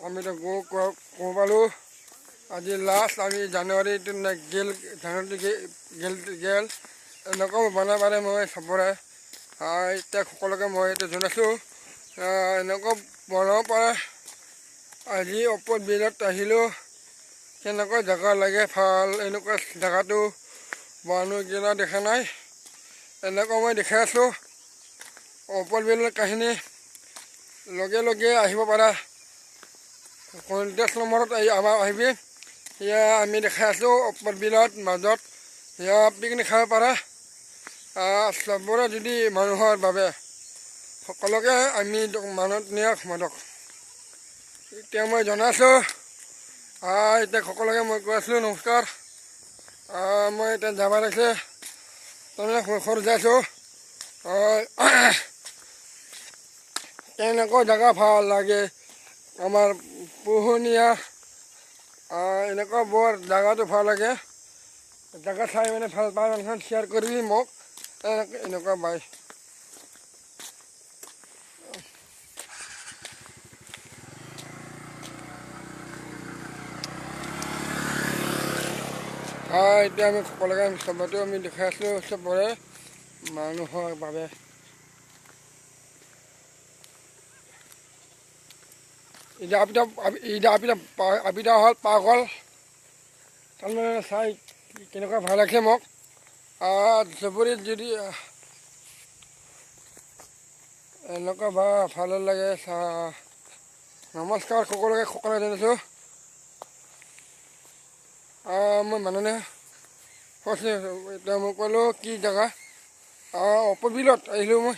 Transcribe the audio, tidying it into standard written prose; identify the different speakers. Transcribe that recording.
Speaker 1: আমিতো গৰু পালোঁ আজি লাষ্ট আমি জানুৱাৰীটো গেল এনেকুৱা বনাই পাৰে মই চবৰে এতিয়া সকলোকে মই এইটো জনাইছোঁ এনেকুৱা বনাব পাৰে। আজি ওপৰত বিলত আহিলোঁ কেনেকুৱা জেগা লাগে ভাল এনেকুৱা জেগাটো মানুহ কিনা দেখা নাই এনেকুৱা মই দেখাই আছোঁ। ওপৰ বিলৰ কাহিনী লগে লগে আহিব পাৰা 50 নম্বৰত আমাৰ আহিবি সেয়া আমি দেখাই আছোঁ। ওপৰ বিলত মাজত সেয়া পিকনিক খাব পাৰা চবৰে যদি মানুহৰ বাবে সকলোকে আমি মানত নিয়া মাদক এতিয়া মই জনাইছোঁ। এতিয়া সকলোকে মই কৈ আছোঁ নমস্কাৰ। মই এতিয়া যাব লাগিছে তাৰমানে সৰু যাইছোঁ কেনেকুৱা জেগা ভাল লাগে আমাৰ পোহনীয়া এনেকুৱা বৰ জেগাটো ভাল লাগে জেগা চাই মানে ভাল পায় মানুহ শ্বেয়াৰ কৰিবি মোক এনেকুৱা বাই এতিয়া আমি সকলোকে চবতে আমি দেখাই আছোঁ চবৰে মানুহৰ বাবে আবিদা হ'ল পাগল তাৰমানে চাই কেনেকুৱা ভাল লাগিছে মোক চবৰে যদি এনেকুৱা ভাল লাগে নমস্কাৰ সকলোকে জনাইছোঁ। মই মানুহে কৈছোঁ এতিয়া মই ক'লোঁ কি জেগা ওপৰ বিলত আহিলোঁ মই।